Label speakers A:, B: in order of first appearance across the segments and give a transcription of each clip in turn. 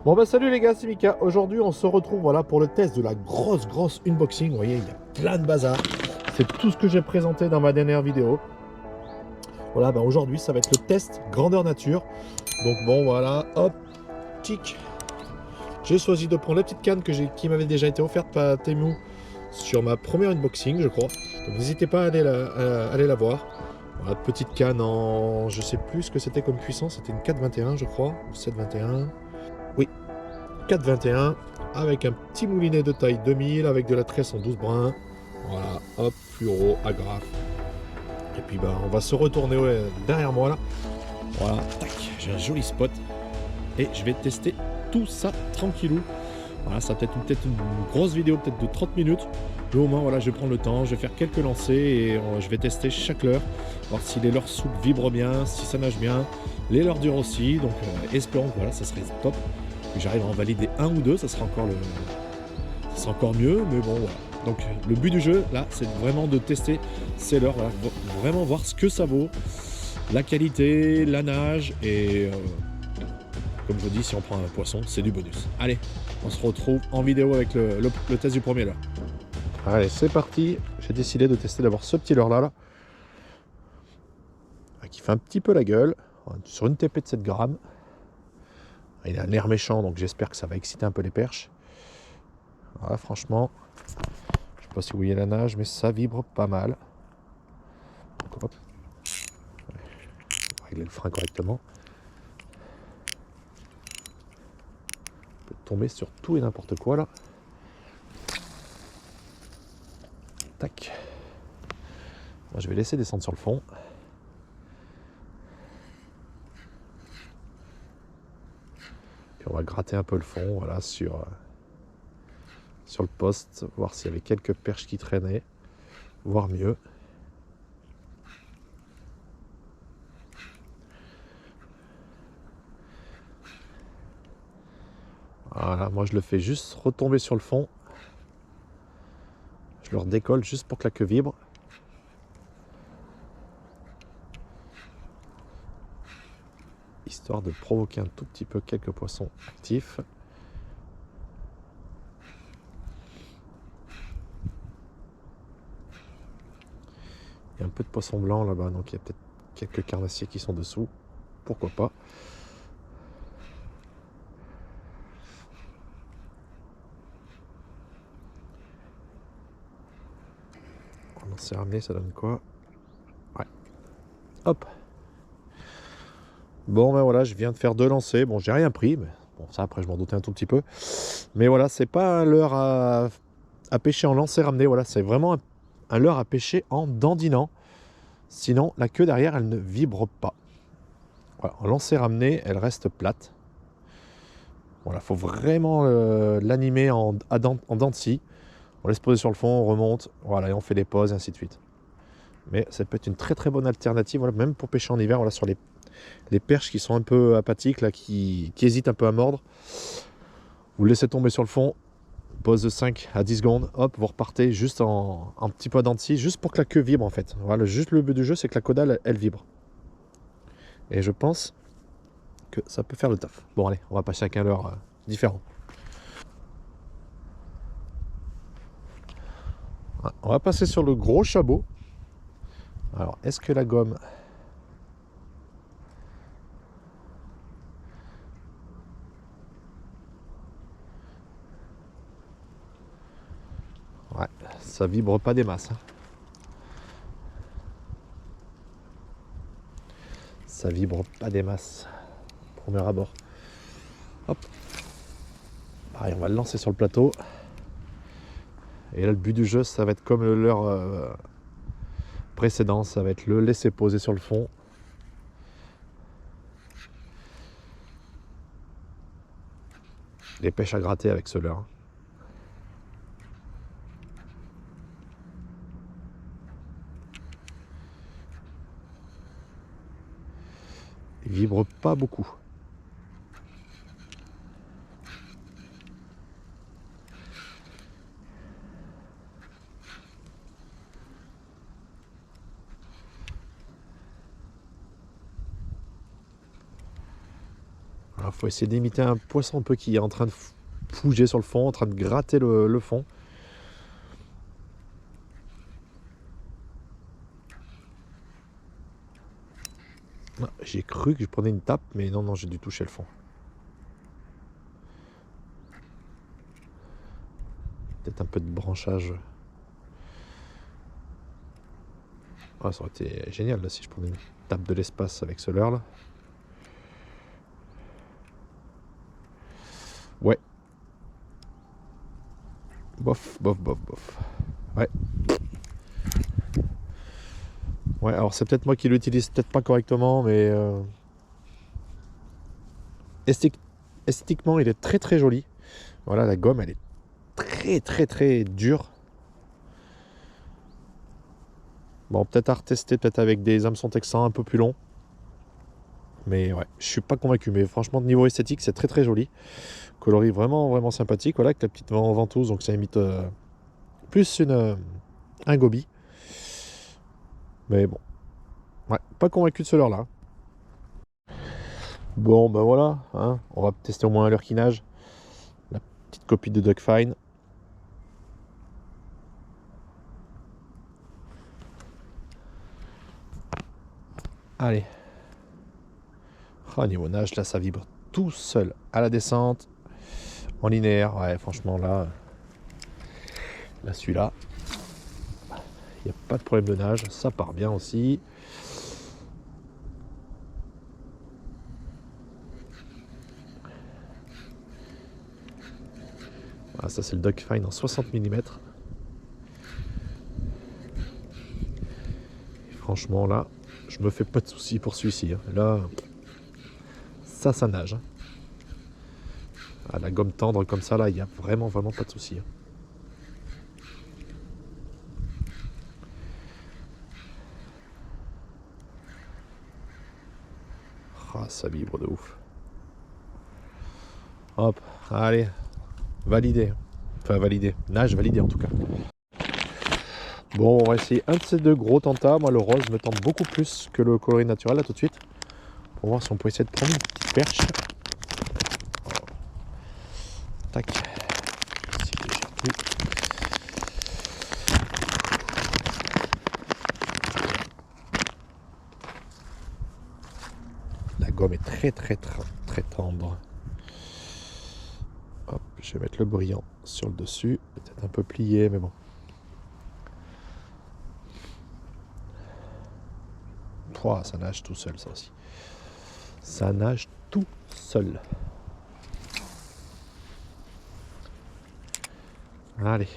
A: Bon bah salut les gars, c'est Mika. Aujourd'hui on se retrouve voilà pour le test de la grosse unboxing. Vous voyez, il y a plein de bazar. C'est tout ce que j'ai présenté dans ma dernière vidéo. Voilà, bah aujourd'hui ça va être le test grandeur nature. Donc bon voilà, hop, tic. J'ai choisi de prendre la petite canne qui m'avait déjà été offerte par Temu sur ma première unboxing, je crois. Donc n'hésitez pas à aller la voir. Voilà, petite canne en... je sais plus ce que c'était comme puissance, c'était une 421 je crois, ou 721. Oui, 4,21 avec un petit moulinet de taille 2000 avec de la tresse en 12 brins. Voilà, hop, fluoro, agrafe. Et puis bah, on va se retourner derrière moi là. Voilà, tac, j'ai un joli spot. Et je vais tester tout ça tranquillou. Voilà, ça va peut-être une grosse vidéo, peut-être de 30 minutes. Mais au moins, voilà, je vais prendre le temps, je vais faire quelques lancers et je vais tester chaque leurre. Voir si les leurres souples vibrent bien, si ça nage bien. Les leurres dures aussi. Donc espérons que voilà, ça serait top. Que j'arrive à en valider un ou deux, ça sera encore mieux, mais bon voilà. Donc le but du jeu là, c'est vraiment de tester ces leurres, voilà, vraiment voir ce que ça vaut, la qualité, la nage et comme je vous dis, si on prend un poisson, c'est du bonus. Allez, on se retrouve en vidéo avec le test du premier leurre. Allez, c'est parti. J'ai décidé de tester d'abord ce petit leurre là, qui fait un petit peu la gueule, sur une TP de 7 grammes. Il a un air méchant, donc j'espère que ça va exciter un peu les perches. Voilà, franchement, je sais pas si vous voyez la nage, mais ça vibre pas mal. Donc, hop. On va régler le frein correctement. On peut tomber sur tout et n'importe quoi là. Tac. Moi, je vais laisser descendre sur le fond. Puis on va gratter un peu le fond, voilà, sur le poste, voir s'il y avait quelques perches qui traînaient, voire mieux. Voilà, moi je le fais juste retomber sur le fond. Je le redécolle juste pour que la queue vibre. Histoire de provoquer un tout petit peu quelques poissons actifs. Il y a un peu de poisson blanc là-bas, donc il y a peut-être quelques carnassiers qui sont dessous. Pourquoi pas. On s'est ramené, ça donne quoi? Ouais. Hop. Bon ben voilà, je viens de faire 2 lancers. Bon, j'ai rien pris, mais bon, ça après je m'en doutais un tout petit peu. Mais voilà, c'est pas un leurre à pêcher en lancer ramené. Voilà, c'est vraiment un leurre à pêcher en dandinant. Sinon, la queue derrière, elle ne vibre pas. Voilà, en lancer ramené, elle reste plate. Voilà, faut vraiment l'animer en dents de scie. On laisse poser sur le fond, on remonte, voilà, et on fait des pauses, et ainsi de suite. Mais ça peut être une très bonne alternative, voilà, même pour pêcher en hiver, voilà, sur les perches qui sont un peu apathiques, là, qui hésitent un peu à mordre. Vous laissez tomber sur le fond, pause de 5 à 10 secondes, hop, vous repartez juste en petit peu à dents de scie, juste pour que la queue vibre en fait. Voilà, juste le but du jeu, c'est que la caudale, elle vibre. Et je pense que ça peut faire le taf. Bon allez, on va passer à un leurre différent. On va passer sur le gros chabot. Alors, est-ce que la gomme... Ouais, ça vibre pas des masses. Ça vibre pas des masses. Premier abord. Hop. Pareil, on va le lancer sur le plateau. Et là, le but du jeu, ça va être comme le leurre précédent. Ça va être le laisser poser sur le fond. Les pêches à gratter avec ce leurre. Il vibre pas beaucoup. Alors faut essayer d'imiter un poisson un peu qui est en train de bouger sur le fond, en train de gratter le fond. J'ai cru que je prenais une tape, mais non, non, j'ai dû toucher le fond. Peut-être un peu de branchage. Ah, ça aurait été génial là, si je prenais une tape de l'espace avec ce leurre là. Ouais. Bof, bof, bof, bof. Ouais. Ouais, alors c'est peut-être moi qui l'utilise peut-être pas correctement, mais esthétiquement il est très très joli. Voilà, la gomme elle est très très très dure. Bon, peut-être à retester, peut-être avec des hameçons texans un peu plus longs. Mais ouais, je suis pas convaincu. Mais franchement, niveau esthétique, c'est très très joli. Coloris vraiment vraiment sympathique. Voilà, avec la petite ventouse, donc ça imite plus un goby. Mais bon, ouais, pas convaincu de ce leurre là. Bon, ben voilà, hein, on va tester au moins un leurre qui nage. La petite copie de Duck Fine. Allez. Oh, niveau nage, là, ça vibre tout seul à la descente, en linéaire. Ouais, franchement, là celui-là, il n'y a pas de problème de nage. Ça part bien aussi. Voilà, ça, c'est le Duck Fine en 60 mm. Et franchement, là, je me fais pas de soucis pour celui-ci. Là, ça nage. Ah, la gomme tendre comme ça, là, il n'y a vraiment, vraiment pas de soucis. Ah, ça vibre de ouf. Hop, allez, validé. Enfin, validé. Nage validé en tout cas. Bon, on va essayer un de ces deux gros tantas. Moi, le rose me tente beaucoup plus que le coloris naturel, là, tout de suite. Pour voir si on peut essayer de prendre une petite perche. Tac. La gomme est très très très très tendre. Hop, je vais mettre le brillant sur le dessus. Peut-être un peu plié, mais bon. Oh, ça nage tout seul, ça aussi. Ça nage tout seul. Allez.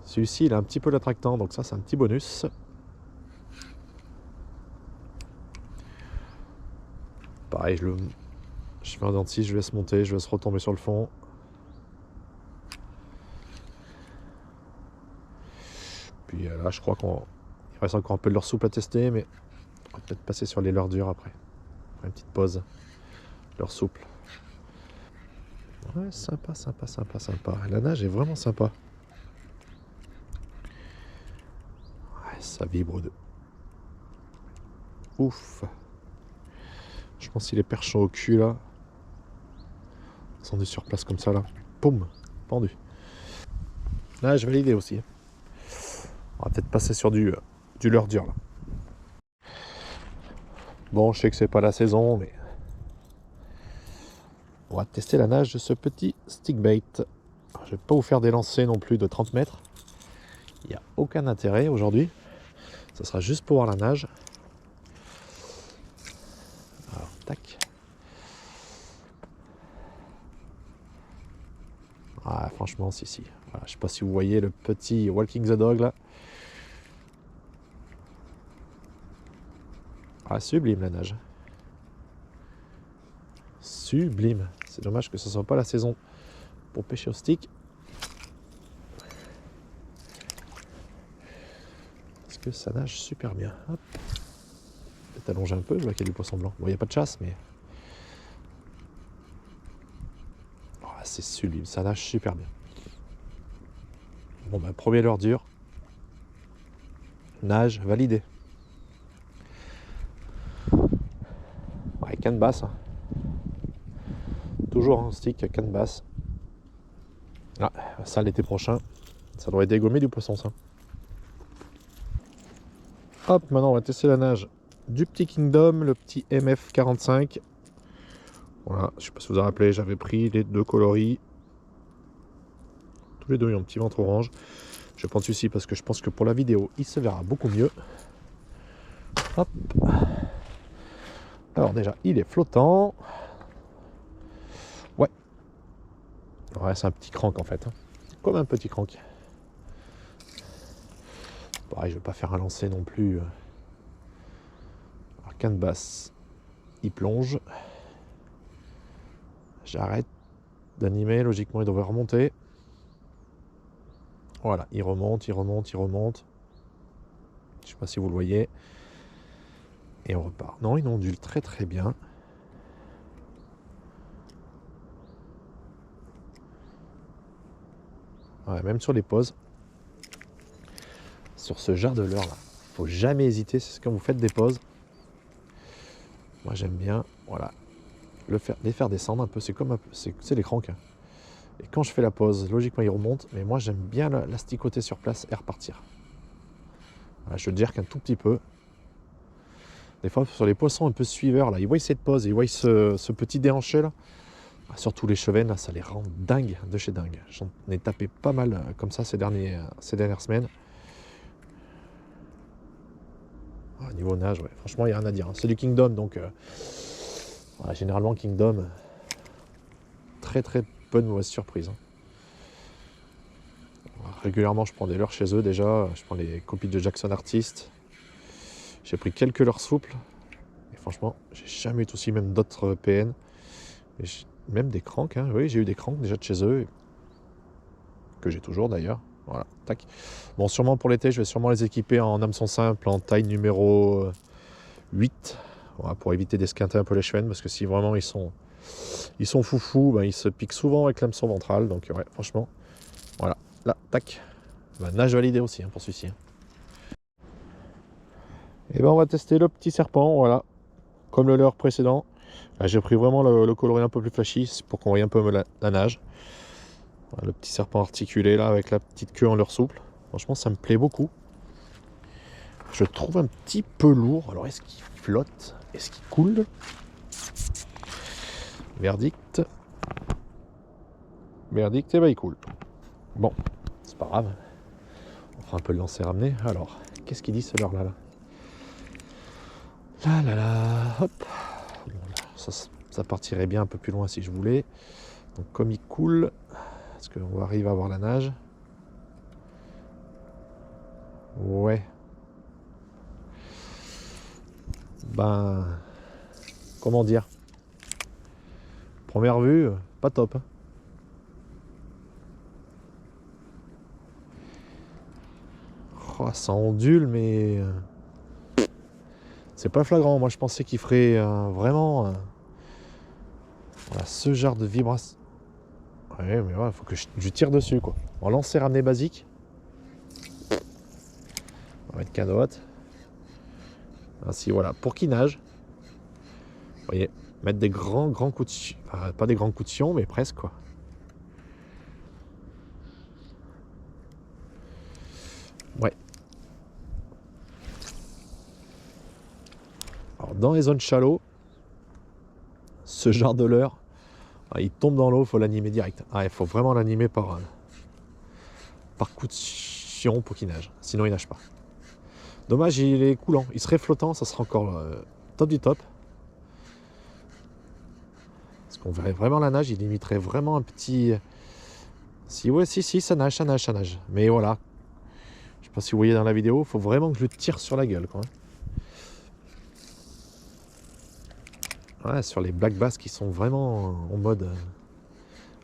A: Celui-ci, il a un petit peu l'attractant, donc ça, c'est un petit bonus. Pareil, je fais un denti, je laisse monter, je laisse retomber sur le fond. Puis là, je crois qu'il reste encore un peu de leurre souple à tester, mais on va peut-être passer sur les leurres durs après. Une petite pause. Leurre souple. Ouais, sympa, sympa, sympa, sympa. La nage est vraiment sympa. Ouais, ça vibre de ouf. Je pense qu'il est perchant au cul là. Descendu sur place comme ça là. Poum, pendu. Nage validé aussi. On va peut-être passer sur du leurre dur là. Bon, je sais que c'est pas la saison, mais on va tester la nage de ce petit stickbait. Alors, je vais pas vous faire des lancers non plus de 30 mètres. Il n'y a aucun intérêt aujourd'hui. Ça sera juste pour voir la nage. Alors, tac. Ah, franchement, si. Voilà, je sais pas si vous voyez le petit Walking the Dog là. Ah, sublime la nage. Sublime. C'est dommage que ce soit pas la saison pour pêcher au stick. Parce que ça nage super bien. Hop. Peut-être allonger un peu, je vois qu'il y a du poisson blanc. Bon, il n'y a pas de chasse, mais... Oh, c'est sublime, ça nage super bien. Bon, ben, premier leurre dur. Nage validé. Ouais, canne basse. Hein. toujours un stick à canne basse. Ah, ça l'été prochain, ça doit être dégommé du poisson ça. Hop, maintenant on va tester la nage du petit Kingdom, le petit MF45. Voilà, je sais pas si vous vous rappelez, j'avais pris les deux coloris. Tous les deux, ils ont un petit ventre orange. Je vais prendre celui-ci parce que je pense que pour la vidéo, il se verra beaucoup mieux. Hop. Alors déjà, il est flottant. Ouais. Ouais, c'est un petit crank en fait. Comme un petit crank. Pareil, je vais pas faire un lancer non plus. Alors, canne basse, il plonge. J'arrête d'animer, logiquement il devrait remonter. Voilà, il remonte, il remonte, il remonte. Je sais pas si vous le voyez. Et on repart. Non, il ondule très très bien. Ouais, même sur les pauses. Sur ce genre de leurre là. Faut jamais hésiter, c'est quand vous faites des pauses. Moi j'aime bien, voilà. Les faire descendre un peu, c'est comme un peu, c'est les cranks. Et quand je fais la pause, logiquement il remonte, mais moi j'aime bien l'asticoter sur place et repartir. Voilà, je jerk un tout petit peu. Des fois sur les poissons un peu suiveurs, là, ils voient cette pause, ils voient ce petit déhanché là. Surtout les chevennes, là, ça les rend dingues, de chez dingue. J'en ai tapé pas mal comme ça ces dernières semaines. Niveau nage, ouais, franchement il n'y a rien à dire. Hein. C'est du Kingdom, donc voilà, généralement Kingdom, très très peu de mauvaises surprises. Hein. Régulièrement je prends des leurres chez eux déjà, je prends les copies de Jackson Artist. J'ai pris quelques leurres souples, et franchement j'ai jamais eu de soucis, même d'autres PN. Et même des cranks, hein. Oui j'ai eu des cranks déjà de chez eux, que j'ai toujours d'ailleurs. Voilà, tac. Bon, sûrement pour l'été, je vais sûrement les équiper en hameçon simple, en taille numéro 8, voilà, pour éviter d'esquinter un peu les chevennes, parce que si vraiment ils sont foufous, ben, ils se piquent souvent avec l'hameçon ventral, donc ouais, franchement, voilà, là, tac. Ben, nage validé aussi hein, pour celui-ci. Hein. Et ben on va tester le petit serpent, voilà, comme le leurre précédent. Là, j'ai pris vraiment le coloris un peu plus flashy, pour qu'on voit un peu la nage. Le petit serpent articulé là avec la petite queue en leurre souple. Franchement ça me plaît beaucoup. Je le trouve un petit peu lourd. Alors est-ce qu'il flotte? Est-ce qu'il coule? Verdict. Verdict, et ben il coule. Bon, c'est pas grave. On fera un peu le lancer ramener. Alors, qu'est-ce qu'il dit ce leurre là là? Là là là. Hop. Bon, là, ça partirait bien un peu plus loin si je voulais. Donc comme il coule. Est-ce qu'on arrive à voir la nage? Ouais. Ben, comment dire? Première vue, pas top. Hein. Oh, ça ondule, mais c'est pas flagrant. Moi, je pensais qu'il ferait vraiment voilà, ce genre de vibration. Ouais, mais ouais, faut que je tire dessus quoi. En lancer ramener basique. On va mettre canote. Ainsi voilà, pour qui nage. Vous voyez, mettre des grands coups de sion. Enfin, pas des grands coups de sion, mais presque quoi. Ouais. Alors dans les zones shallow, ce genre de leurre, il tombe dans l'eau, il faut l'animer direct. Ah, il faut vraiment l'animer par coup de sion pour qu'il nage. Sinon il nage pas. Dommage, il est coulant. Il serait flottant, ça serait encore top du top. Parce qu'on verrait vraiment la nage, il limiterait vraiment un petit... Si, ouais, si, ça nage. Mais voilà. Je sais pas si vous voyez dans la vidéo, il faut vraiment que je le tire sur la gueule, quoi. Ouais, sur les black bass qui sont vraiment en mode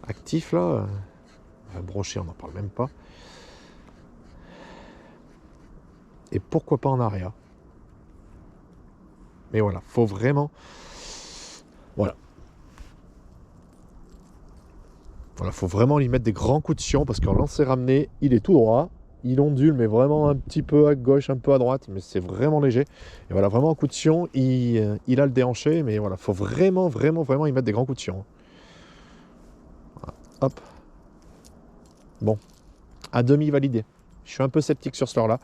A: actif, là. Broché, on n'en parle même pas. Et pourquoi pas en aria. Mais voilà, faut vraiment... Voilà. Voilà, faut vraiment lui mettre des grands coups de sion parce qu'en lancer ramené, il est tout droit. Il ondule, mais vraiment un petit peu à gauche, un peu à droite, mais c'est vraiment léger. Et voilà, vraiment un coup de sion, il a le déhanché, mais voilà, faut vraiment y mettre des grands coups de sion. Hop. Bon, à demi validé. Je suis un peu sceptique sur ce leurre là.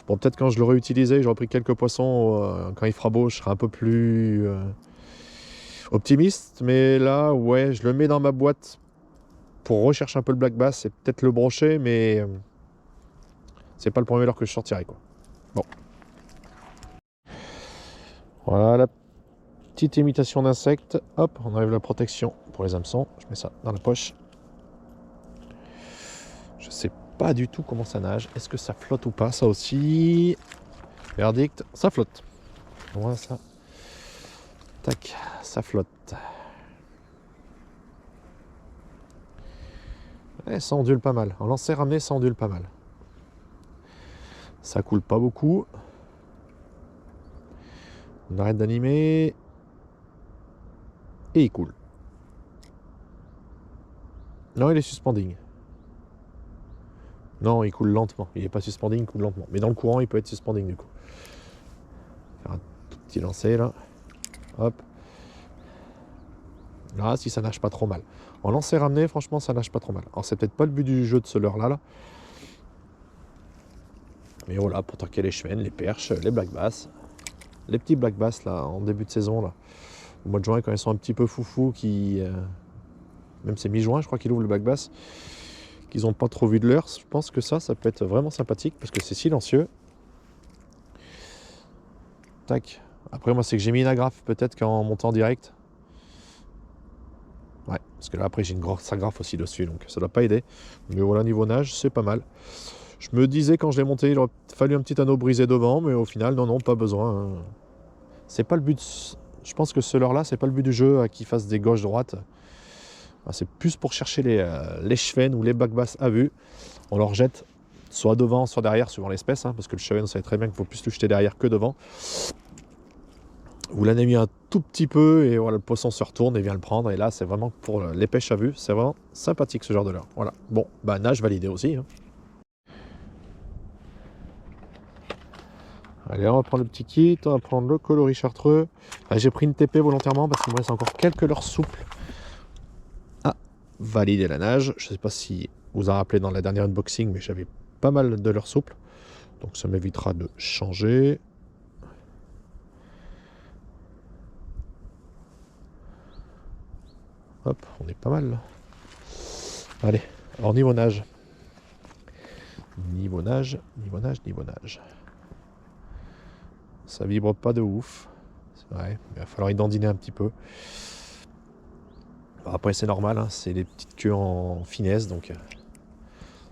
A: Bon, peut-être quand je l'aurai utilisé, j'aurai pris quelques poissons, quand il fera beau, je serai un peu plus optimiste. Mais là, ouais, je le mets dans ma boîte pour rechercher un peu le black bass. C'est peut-être le brochet, mais c'est pas le premier leurre que je sortirai, quoi. Bon. Voilà la petite imitation d'insecte. Hop, on enlève la protection pour les hameçons. Je mets ça dans la poche. Je sais pas du tout comment ça nage. Est-ce que ça flotte ou pas? Ça aussi. Verdict, ça flotte. Voilà ça. Tac, ça flotte. Et ça ondule pas mal. En lancer ramené, ça ondule pas mal. Ça coule pas beaucoup. On arrête d'animer. Et il coule. Non, il est suspending. Non, il coule lentement. Il n'est pas suspending, il coule lentement. Mais dans le courant, il peut être suspending du coup. Faire un tout petit lancer là. Hop. Là, si ça nage pas trop mal. En lancer ramené, franchement, ça nage pas trop mal. Alors, c'est peut-être pas le but du jeu de ce leurre là. Mais voilà, pour tanker les chevens, les perches, les black bass. Les petits black bass là, en début de saison là. Au mois de juin, quand ils sont un petit peu foufou, même c'est mi-juin, je crois qu'ils ouvrent le black bass, qu'ils n'ont pas trop vu de l'heure. Je pense que ça peut être vraiment sympathique parce que c'est silencieux. Tac. Après, moi, c'est que j'ai mis une agrafe peut-être qu'en montant direct. Ouais, parce que là, après, j'ai une grosse agrafe aussi dessus, donc ça doit pas aider. Mais voilà, niveau nage, c'est pas mal. Je me disais quand je l'ai monté, il aurait fallu un petit anneau brisé devant, mais au final, non, pas besoin. C'est pas le but. Je pense que ce leurre-là, c'est pas le but du jeu qu'il fasse des gauches-droites. C'est plus pour chercher les chevens ou les black bass à vue. On leur jette soit devant, soit derrière, suivant l'espèce, parce que le cheven, on savait très bien qu'il faut plus le jeter derrière que devant. Vous l'anémez un tout petit peu et voilà, le poisson se retourne et vient le prendre. Et là, c'est vraiment pour les pêches à vue. C'est vraiment sympathique ce genre de leurre. Voilà. Bon, nage validé aussi. Allez, on va prendre le petit kit, on va prendre le coloris chartreux. J'ai pris une TP volontairement parce qu'il me reste encore quelques leurres souples à valider la nage. Je ne sais pas si vous en rappelez dans la dernière unboxing, mais j'avais pas mal de leurres souples. Donc ça m'évitera de changer. Hop, on est pas mal là. Allez, alors niveau nage. Niveau nage. Ça vibre pas de ouf. C'est vrai, il va falloir y dandiner un petit peu. Après c'est normal, c'est des petites queues en finesse, donc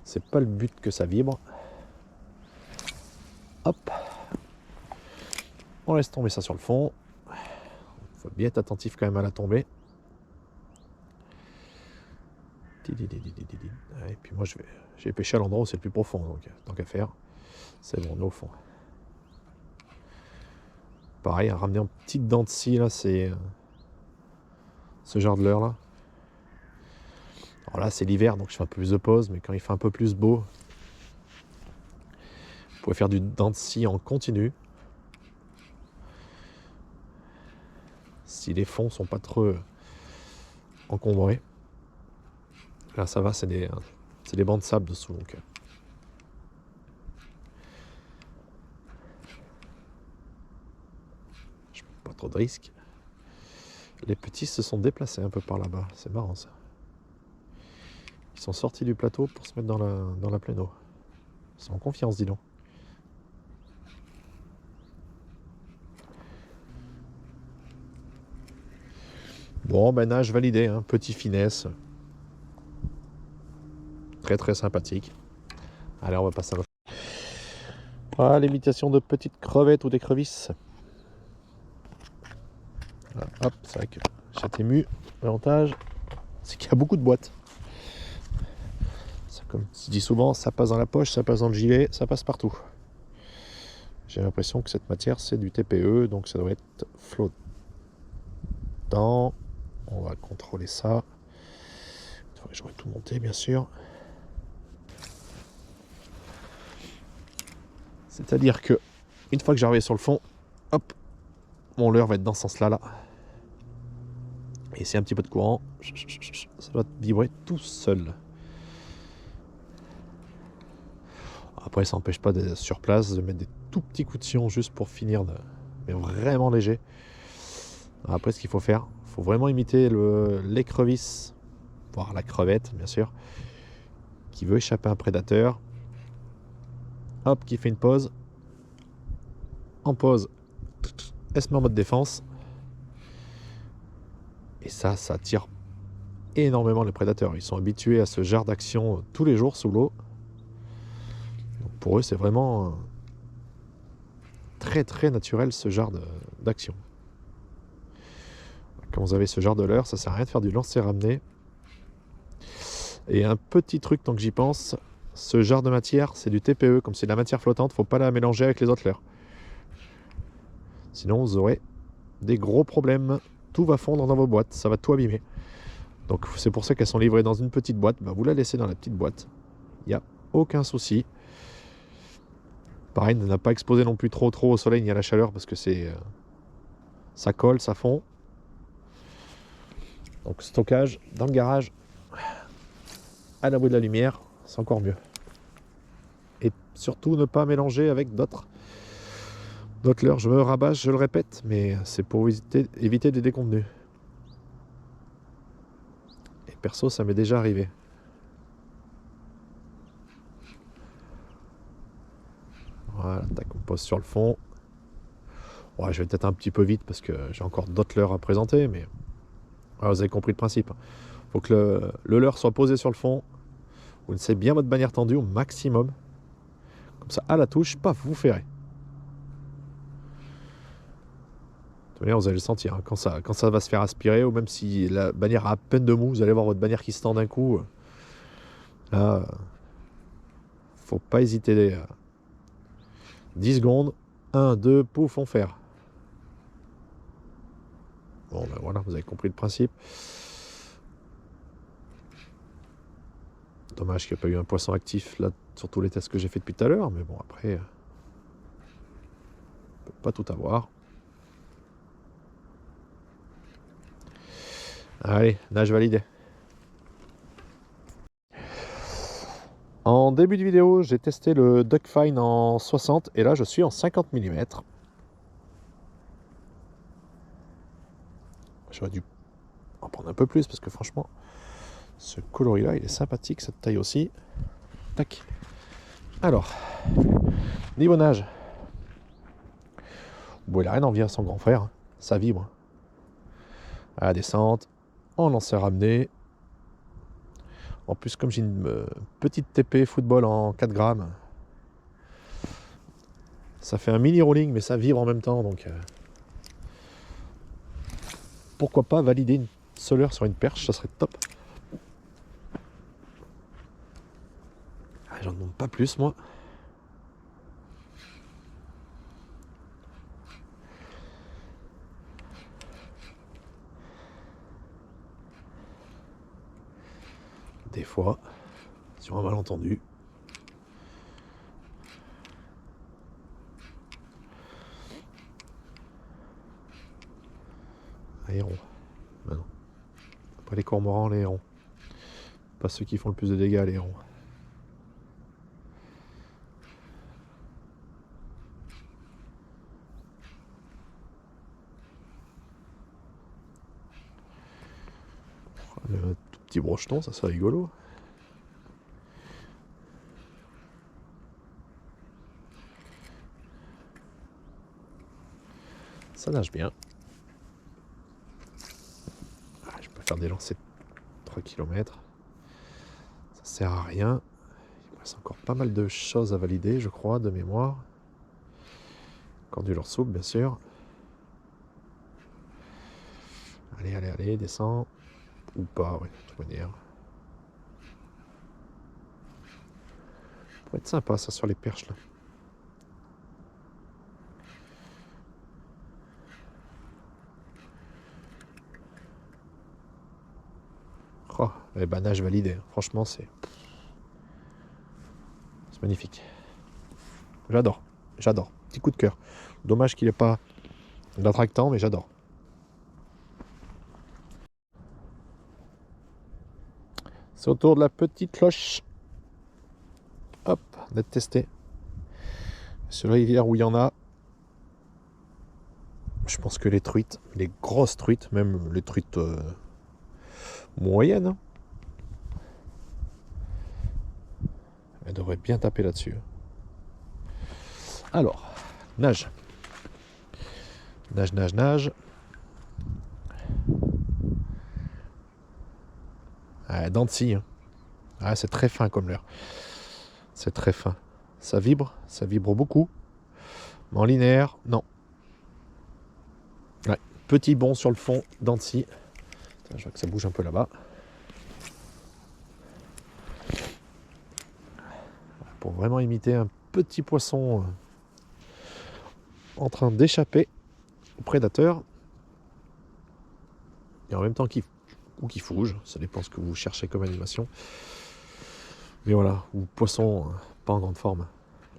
A: c'est pas le but que ça vibre. Hop. On laisse tomber ça sur le fond. Il faut bien être attentif quand même à la tombée. Et puis moi j'ai pêché à l'endroit où c'est le plus profond, donc tant qu'à faire, c'est bon, on est au fond. Pareil, à ramener en petite dent de scie là, c'est ce genre de leurre là. Alors là c'est l'hiver, donc je fais un peu plus de pause, mais quand il fait un peu plus beau, vous pouvez faire du dent de scie en continu. Si les fonds sont pas trop encombrés. Là ça va, c'est des bancs de sable dessous, donc je prends pas trop de risques. Les petits se sont déplacés un peu par là-bas, c'est marrant ça. Ils sont sortis du plateau pour se mettre dans la pleine eau. Ils sont en confiance, dis donc. Bon, nage validé, petit finesse. Très très sympathique. Allez, on va passer à l'autre. Voilà l'imitation de petites crevettes ou d'écrevisses. Voilà, hop, c'est vrai que j'étais ému. L'avantage, c'est qu'il y a beaucoup de boîtes. Ça, comme je dis souvent, ça passe dans la poche, ça passe dans le gilet, ça passe partout. J'ai l'impression que cette matière, c'est du TPE, donc ça doit être flottant. On va contrôler ça. J'aurais tout monté, bien sûr. C'est-à-dire que une fois que j'arrive sur le fond, hop, mon leurre va être dans ce sens-là. Et c'est un petit peu de courant, ça doit vibrer tout seul. Après, ça n'empêche pas d'être sur place, de mettre des tout petits coups de sillon juste pour finir, mais vraiment léger. Après, ce qu'il faut faire, il faut vraiment imiter l'écrevisse, voire la crevette, bien sûr, qui veut échapper à un prédateur. Hop, qui fait une pause. En pause, elle se met en mode défense. Et ça attire énormément les prédateurs. Ils sont habitués à ce genre d'action tous les jours sous l'eau. Donc pour eux, c'est vraiment très très naturel ce genre d'action. Quand vous avez ce genre de leurre, ça sert à rien de faire du lancer-ramener. Et un petit truc tant que j'y pense, ce genre de matière, c'est du TPE, comme c'est de la matière flottante, faut pas la mélanger avec les autres leurres. Sinon vous aurez des gros problèmes. Tout va fondre dans vos boîtes, ça va tout abîmer. Donc c'est pour ça qu'elles sont livrées dans une petite boîte. Bah, vous la laissez dans la petite boîte. Il n'y a aucun souci. Pareil, ne la pas exposer non plus trop au soleil ni à la chaleur parce que ça colle, ça fond. Donc stockage dans le garage, à l'abri de la lumière, c'est encore mieux. Et surtout ne pas mélanger avec d'autres leurres. Je me rabâche, je le répète, mais c'est pour éviter des déconvenus. Et perso, ça m'est déjà arrivé. Voilà, tac, on pose sur le fond. Ouais, je vais peut-être un petit peu vite parce que j'ai encore d'autres leurres à présenter, mais voilà, vous avez compris le principe. Il faut que le leurre soit posé sur le fond. Vous laissez bien votre bannière tendue au maximum. Comme ça, à la touche, paf, vous ferrez. De toute manière, vous allez le sentir. Hein, quand ça va se faire aspirer, ou même si la bannière a à peine de mou, vous allez voir votre bannière qui se tend d'un coup. Là, faut pas hésiter. 10 secondes. 1, 2, pouf, on ferre. Bon, ben voilà, vous avez compris le principe. Dommage qu'il n'y ait pas eu un poisson actif là sur tous les tests que j'ai fait depuis tout à l'heure, mais bon, après, on peut pas tout avoir. Allez, nage validé. En début de vidéo, j'ai testé le Duck Fine en 60 et là je suis en 50 mm. J'aurais dû en prendre un peu plus parce que franchement, ce coloris là, il est sympathique, cette taille aussi. Tac. Alors, niveau nage. Bon, il a rien envie à son grand frère, ça vibre. À la descente, on en s'est ramené. En plus, comme j'ai une petite TP football en 4 grammes, ça fait un mini rolling, mais ça vibre en même temps. Donc, pourquoi pas valider une soleur sur une perche, ça serait top. Ah, j'en demande pas plus, moi. Des fois, sur un malentendu. Héron. Ben non. Après les cormorans, les hérons. Pas ceux qui font le plus de dégâts, les hérons. Le tout petit brocheton, ça serait rigolo. Ça nage bien. Ah, je peux faire des lancers de 3 km. Ça sert à rien. Il me reste encore pas mal de choses à valider, je crois, de mémoire. Encore du leur soupe, bien sûr. Allez, allez, allez, descends. Ou pas, oui, de toute manière. Ça pourrait être sympa, ça, sur les perches, là. Oh, les banages validés. Franchement, c'est magnifique. J'adore. J'adore. Petit coup de cœur. Dommage qu'il n'ait pas d'attractant, mais j'adore. C'est au tour de la petite cloche. Hop, d'être testé. Sur la rivière où il y en a, je pense que les truites, les grosses truites, même les truites moyennes, hein, elles devraient bien taper là-dessus. Alors, nage. Nage, nage, nage. Ah, dents de scie, hein. Ah, c'est très fin comme leurre. C'est très fin. Ça vibre beaucoup. Mais en linéaire, non. Ouais, petit bond sur le fond, dents de scie. Je vois que ça bouge un peu là-bas. Pour vraiment imiter un petit poisson en train d'échapper au prédateur. Et en même temps qu'il fouge. Ça dépend ce que vous cherchez comme animation. Mais voilà, ou poisson pas en grande forme.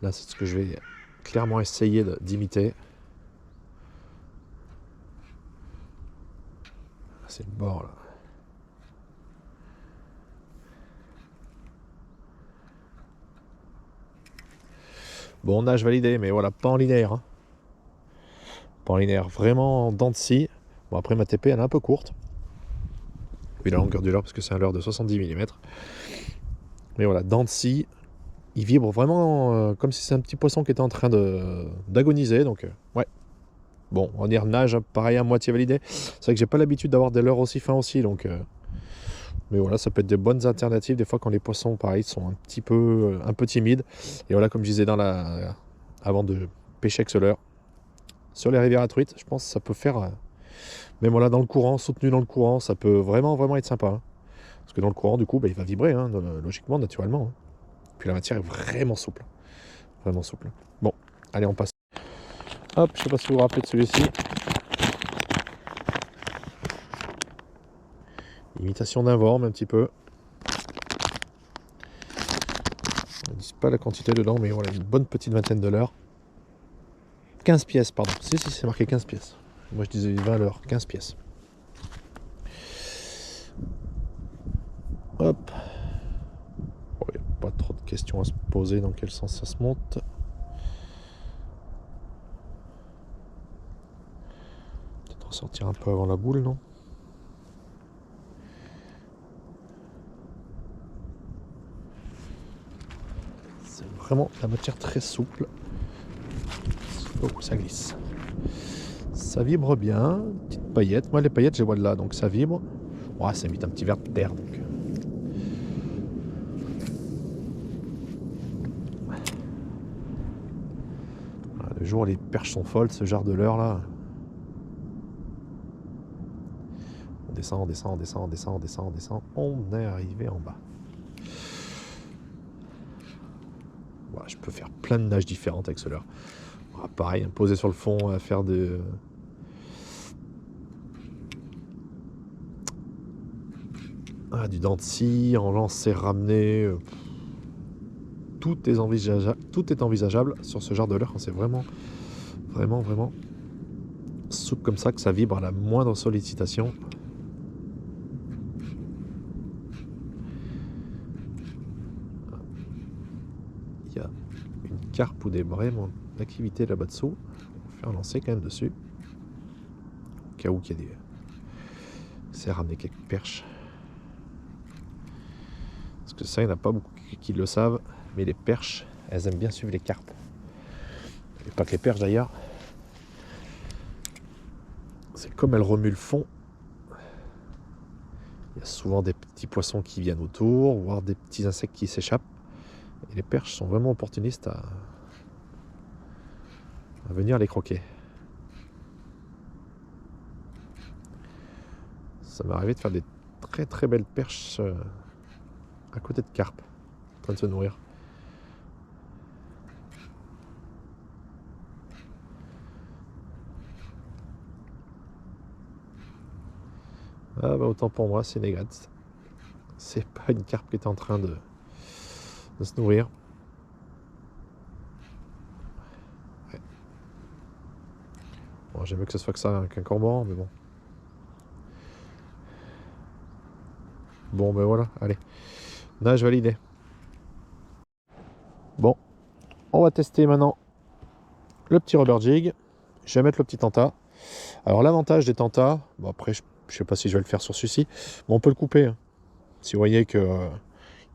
A: Là, c'est ce que je vais clairement essayer d'imiter. C'est le bord là. Bon, nage validé, mais voilà, pas en linéaire. Hein. Pas en linéaire, vraiment en dents de scie. Bon, après, ma TP, elle est un peu courte. Puis la longueur du leurre, parce que c'est un leurre de 70 mm. Mais voilà, dents de scie. Il vibre vraiment comme si c'est un petit poisson qui était en train d'agoniser. Donc, ouais. Bon, on va dire nage, pareil, à moitié validé. C'est vrai que j'ai pas l'habitude d'avoir des leurres aussi fins aussi. Donc, mais voilà, ça peut être des bonnes alternatives. Des fois, quand les poissons, pareil, sont un peu timides. Et voilà, comme je disais avant de pêcher avec ce leurre, sur les rivières à truites, je pense que ça peut faire, même voilà, dans le courant, soutenu dans le courant, ça peut vraiment, vraiment être sympa. Hein. Parce que dans le courant, du coup, il va vibrer, hein, logiquement, naturellement. Hein. Puis la matière est vraiment souple. Vraiment souple. Bon, allez, on passe. Hop, je sais pas si vous vous rappelez de celui-ci. Imitation d'un vorme, un petit peu. Je ne dis pas la quantité dedans, mais voilà, une bonne petite vingtaine de leurres. 15 pièces, pardon. Si, c'est marqué 15 pièces. Moi, je disais 20 leurres, 15 pièces. Hop. Bon, il n'y a pas trop de questions à se poser dans quel sens ça se monte. Peut-être ressortir un peu avant la boule, non? C'est vraiment la matière très souple. Oh, ça glisse. Ça vibre bien. Petite paillette. Moi, les paillettes, je les vois de là, donc ça vibre. Ouais, ça évite un petit verre d'air, donc. Le jour où les perches sont folles, ce genre de leurre là. On descend, on descend, on descend, on descend, on descend, on descend. On est arrivé en bas. Ouais, je peux faire plein de nages différentes avec ce leurre. Ouais, pareil, poser sur le fond, à faire du dents de scie, en lancer, ramener. Tout est envisageable sur ce genre de leurre quand c'est vraiment, vraiment, vraiment souple comme ça, que ça vibre à la moindre sollicitation. Il y a une carpe ou des brèmes en activité là-bas dessous. On va faire un lancer quand même dessus. Au cas où il y a des. C'est ramener quelques perches. Parce que ça, il n'y en a pas beaucoup qui le savent. Mais les perches, elles aiment bien suivre les carpes. Et pas que les perches d'ailleurs. C'est comme elles remuent le fond. Il y a souvent des petits poissons qui viennent autour, voire des petits insectes qui s'échappent. Et les perches sont vraiment opportunistes à venir les croquer. Ça m'est arrivé de faire des très très belles perches à côté de carpes, en train de se nourrir. Ah bah autant pour moi, c'est une aigrette. C'est pas une carpe qui était en train de se nourrir. Ouais. Bon, j'aime mieux que ce soit que ça qu'un cormorant, mais bon. Bon ben voilà, allez. Nage validé. Bon, on va tester maintenant le petit rubber jig. Je vais mettre le petit tenta. Alors l'avantage des tentas, bon après je sais pas si je vais le faire sur celui-ci, mais on peut le couper. Hein. Si vous voyez que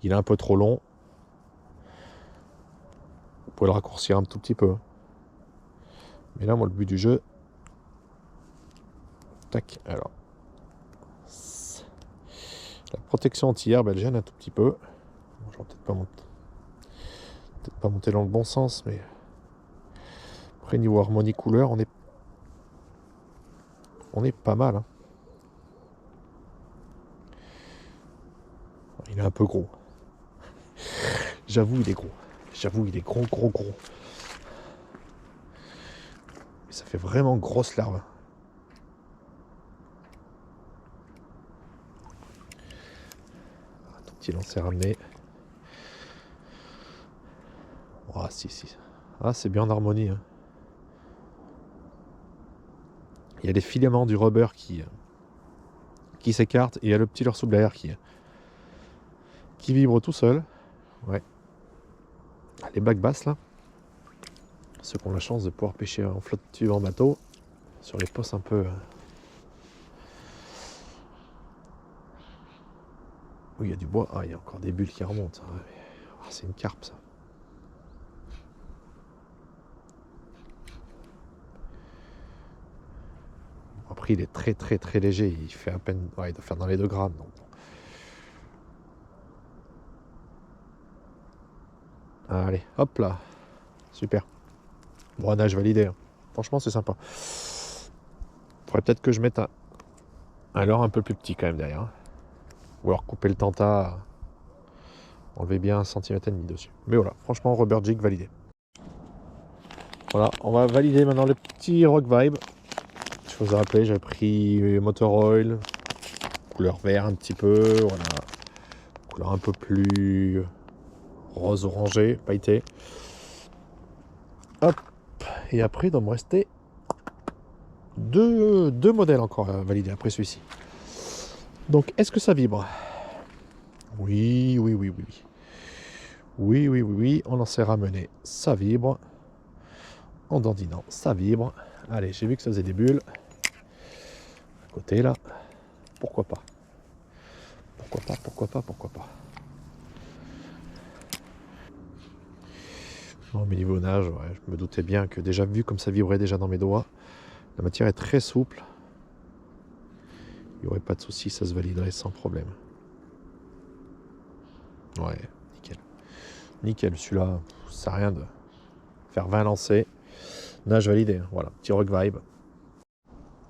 A: il est un peu trop long, vous pouvez le raccourcir un tout petit peu. Mais là moi le but du jeu, tac, alors la protection anti-herbe elle gêne un tout petit peu. Bon, je vais peut-être pas monter dans le bon sens, mais après niveau harmonie couleur on est pas mal. Hein. Il est un peu gros. J'avoue il est gros. J'avoue il est gros. Mais ça fait vraiment grosse larve. Un tout petit lancer ramené. Ah si. Ah c'est bien en harmonie. Hein. Il y a les filaments du rubber qui s'écartent et il y a le petit leurre sous l'air qui vibre tout seul. Ouais. Les bacs basses là. Ceux qui ont la chance de pouvoir pêcher en flotte tube en bateau. Sur les postes un peu. Où il y a du bois. Ah il y a encore des bulles qui remontent. Ah, c'est une carpe ça. Après il est très léger. Il fait à peine. Ouais, il doit faire dans les 2 grammes. Donc. Allez, hop là. Super. Bon, nage validé. Hein. Franchement, c'est sympa. Faudrait peut-être que je mette un leurre un peu plus petit quand même derrière. Hein. Ou alors couper le tenta. Enlever bien 1,5 cm dessus. Mais voilà, franchement, rubber jig validé. Voilà, on va valider maintenant le petit Rock Vibe. Je vous ai rappelé, j'avais pris Motor Oil, couleur vert un petit peu, voilà. Couleur un peu plus rose orangé, pailleté. Hop, et après il doit me rester deux modèles encore à valider après celui-ci. Donc est-ce que ça vibre? Oui. Oui, on en s'est ramené, ça vibre. En dandinant, ça vibre. Allez, j'ai vu que ça faisait des bulles. À côté là, pourquoi pas. Non mais niveau nage, ouais, je me doutais bien que déjà vu comme ça vibrait déjà dans mes doigts, la matière est très souple. Il n'y aurait pas de souci, ça se validerait sans problème. Ouais, nickel. Nickel, celui-là, ça sert à rien de faire 20 lancers. Nage validé, hein. Voilà, petit Rock Vibe.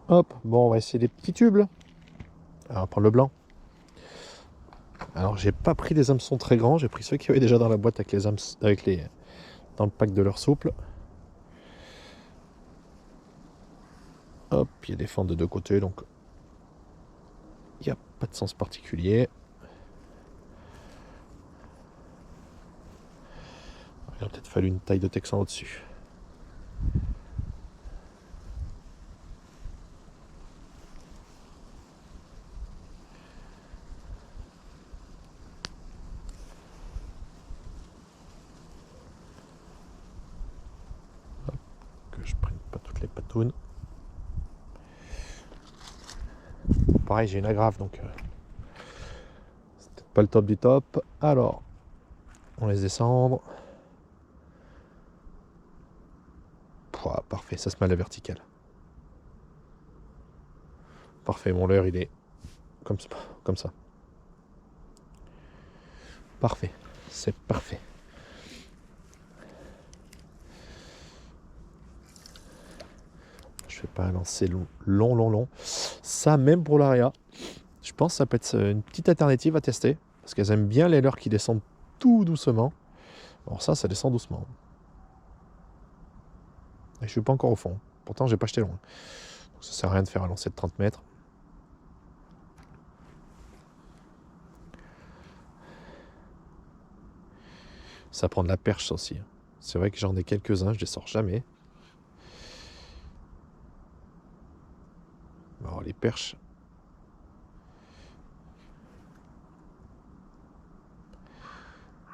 A: Hop, bon, on va essayer des petits tubes. Alors, on va prendre le blanc. Alors, j'ai pas pris des hameçons très grands, j'ai pris ceux qui avaient déjà dans la boîte avec les hameçons, dans le pack de leur souple. Hop, il y a des fentes de 2 côtés, donc il n'y a pas de sens particulier. Il a peut-être fallu une taille de texan au-dessus. Que je prenne pas toutes les patounes. Pareil, j'ai une agrafe, donc c'est peut-être pas le top du top. Alors, on laisse descendre. Pouah, parfait, ça se met à la verticale. Parfait, mon leurre il est comme ça. Parfait, c'est parfait. Je fais pas un lancer long. Ça, même pour l'aria, je pense que ça peut être une petite alternative à tester. Parce qu'elles aiment bien les leurres qui descendent tout doucement. Alors ça descend doucement. Et je suis pas encore au fond. Pourtant, j'ai pas jeté loin. Donc ça sert à rien de faire un lancer de 30 mètres. Ça prend de la perche ça aussi. C'est vrai que j'en ai quelques-uns, je les sors jamais. Alors les perches.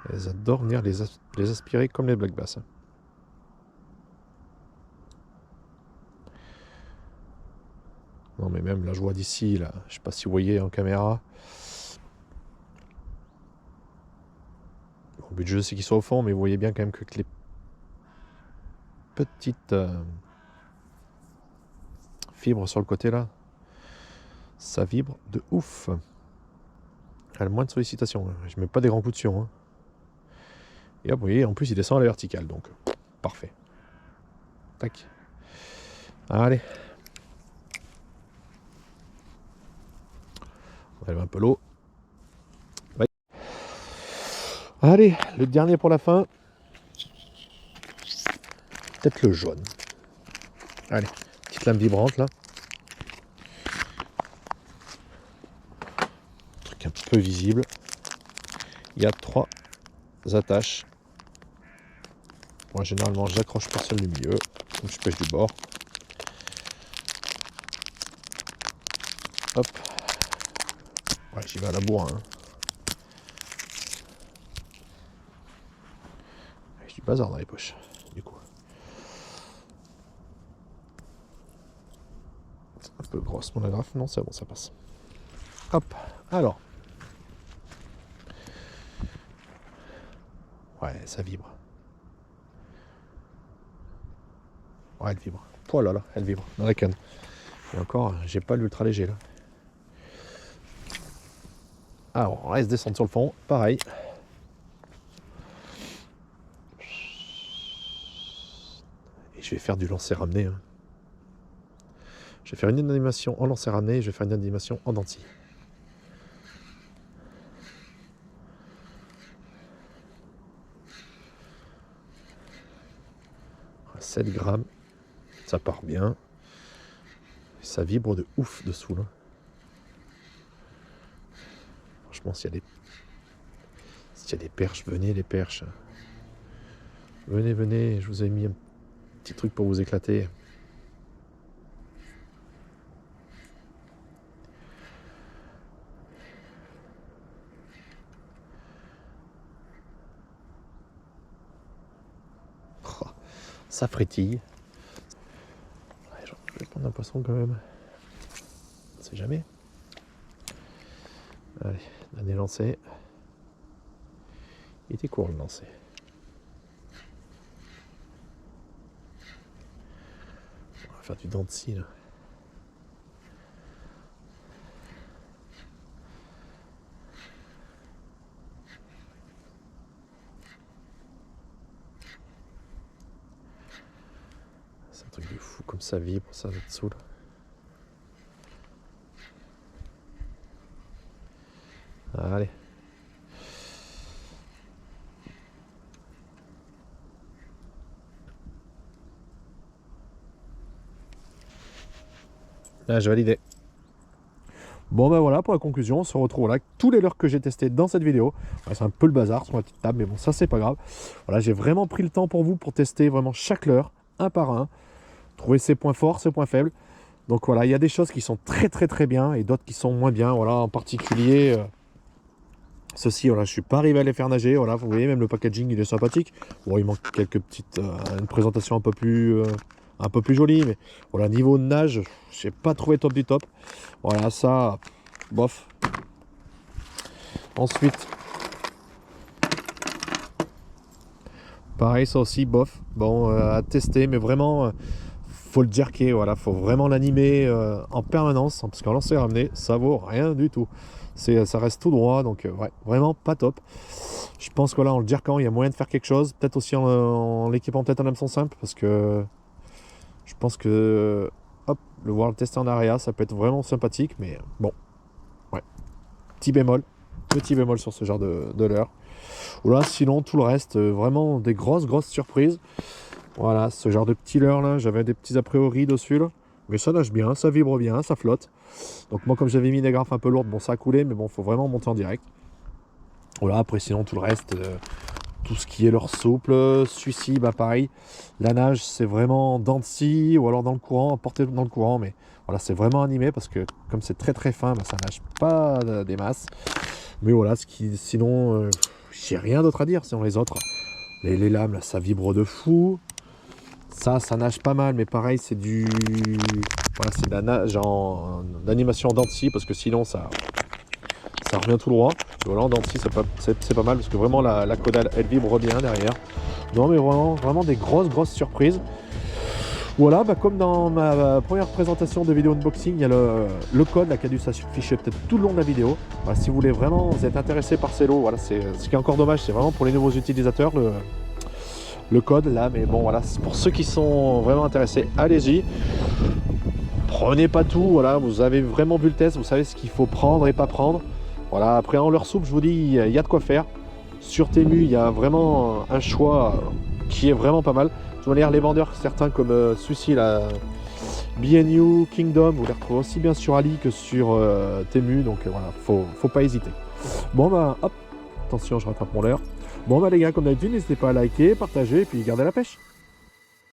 A: Elles adorent venir les aspirer comme les black bass. Non mais même là je vois d'ici, là, je sais pas si vous voyez en caméra. Le but du jeu c'est qu'ils soient au fond, mais vous voyez bien quand même que les petites fibres sur le côté là, ça vibre de ouf. Elle a moins de sollicitations, je mets pas des grands coups de sion. Hein. Et hop, vous voyez, en plus il descend à la verticale, donc parfait. Tac. Allez. On enlève un peu l'eau. Bye. Allez, le dernier pour la fin. Peut-être le jaune. Allez, petite lame vibrante là. Truc un peu visible. Il y a 3 attaches. Moi généralement j'accroche par celle du milieu, donc je pêche du bord. Hop. Ouais, j'y vais à la bourre. Hein. J'ai du bazar dans les poches, du coup. C'est un peu grosse mon agrafe, non c'est bon, ça passe. Hop, alors. Ouais, ça vibre. Ouais, elle vibre. Oh là là, elle vibre dans la canne. Et encore, j'ai pas l'ultra léger là. Alors, on laisse descendre sur le fond, pareil. Et je vais faire du lancer ramené. Hein. Je vais faire une animation en lancer ramené et je vais faire une animation en dents de scie. 7 grammes, ça part bien. Ça vibre de ouf dessous là. Franchement, s'il y a des perches, venez les perches. Venez, venez, je vous ai mis un petit truc pour vous éclater. Oh, ça frétille. Ouais, je vais prendre un poisson quand même. On sait jamais. Allez, dernier lancé. Il était court le lancer. On va faire du dent de scie là. C'est un truc de fou comme ça vibre ça là-dessous là. Allez. Là, j'ai validé. Bon ben voilà pour la conclusion, on se retrouve là avec tous les leurres que j'ai testés dans cette vidéo. Ouais, c'est un peu le bazar sur ma petite table, mais bon ça c'est pas grave. Voilà, j'ai vraiment pris le temps pour vous pour tester vraiment chaque leurre, un par un, trouver ses points forts, ses points faibles. Donc voilà, il y a des choses qui sont très bien et d'autres qui sont moins bien. Voilà, en particulier ceci, voilà, je suis pas arrivé à les faire nager. Voilà, vous voyez même le packaging il est sympathique. Bon, il manque quelques petites, une présentation un peu plus jolie, mais voilà, niveau de nage, j'ai pas trouvé top du top. Voilà, ça, bof. Ensuite, pareil, ça aussi, bof. Bon, à tester, mais vraiment, faut le jerker, voilà, faut vraiment l'animer en permanence, parce qu'en lancer ramené, ça vaut rien du tout. Ça reste tout droit, donc ouais, vraiment pas top. Je pense que là, en le jerkant, il y a moyen de faire quelque chose. Peut-être aussi en l'équipant peut-être en hameçon simple, parce que je pense que hop, le voir le tester en area, ça peut être vraiment sympathique, mais bon, ouais, petit bémol sur ce genre de leurre. Voilà, sinon tout le reste, vraiment des grosses surprises. Voilà, ce genre de petit leurre là, j'avais des petits a priori dessus là, mais ça nage bien, ça vibre bien, ça flotte. Donc moi comme j'avais mis des graffes un peu lourdes, bon ça a coulé, mais bon faut vraiment monter en direct. Voilà, après sinon tout le reste, tout ce qui est leurre souple, celui-ci, bah pareil, la nage c'est vraiment dents de scie ou alors dans le courant, porté dans le courant, mais voilà c'est vraiment animé parce que comme c'est très fin, bah, ça nage pas des masses. Mais voilà, sinon j'ai rien d'autre à dire. Sinon les autres, les lames là, ça vibre de fou. Ça nage pas mal, mais pareil, c'est du... Voilà, c'est de la nage en animation en dents de scie, parce que sinon ça revient tout droit. Et voilà, en dents de scie, c'est pas mal, parce que vraiment la caudale, elle vibre bien derrière. Non, mais vraiment des grosses surprises. Voilà, bah, comme dans ma première présentation de vidéo unboxing, il y a le code là, qui a dû s'afficher peut-être tout le long de la vidéo. Voilà, si vous voulez vraiment, vous êtes intéressé par ces lots, voilà, ce qui est encore dommage, c'est vraiment pour les nouveaux utilisateurs, le code là, mais bon voilà, pour ceux qui sont vraiment intéressés, allez-y. Prenez pas tout, voilà, vous avez vraiment vu le test, vous savez ce qu'il faut prendre et pas prendre. Voilà, après en leur soupe, je vous dis, il y a de quoi faire. Sur Temu, il y a vraiment un choix qui est vraiment pas mal. De toute manière, les vendeurs, certains comme celui-ci, la BNU Kingdom, vous les retrouvez aussi bien sur Ali que sur Temu, donc voilà, faut pas hésiter. Bon bah hop, attention, je rattrape mon leurre. Bon bah les gars, comme d'habitude, n'hésitez pas à liker, partager et puis gardez la pêche.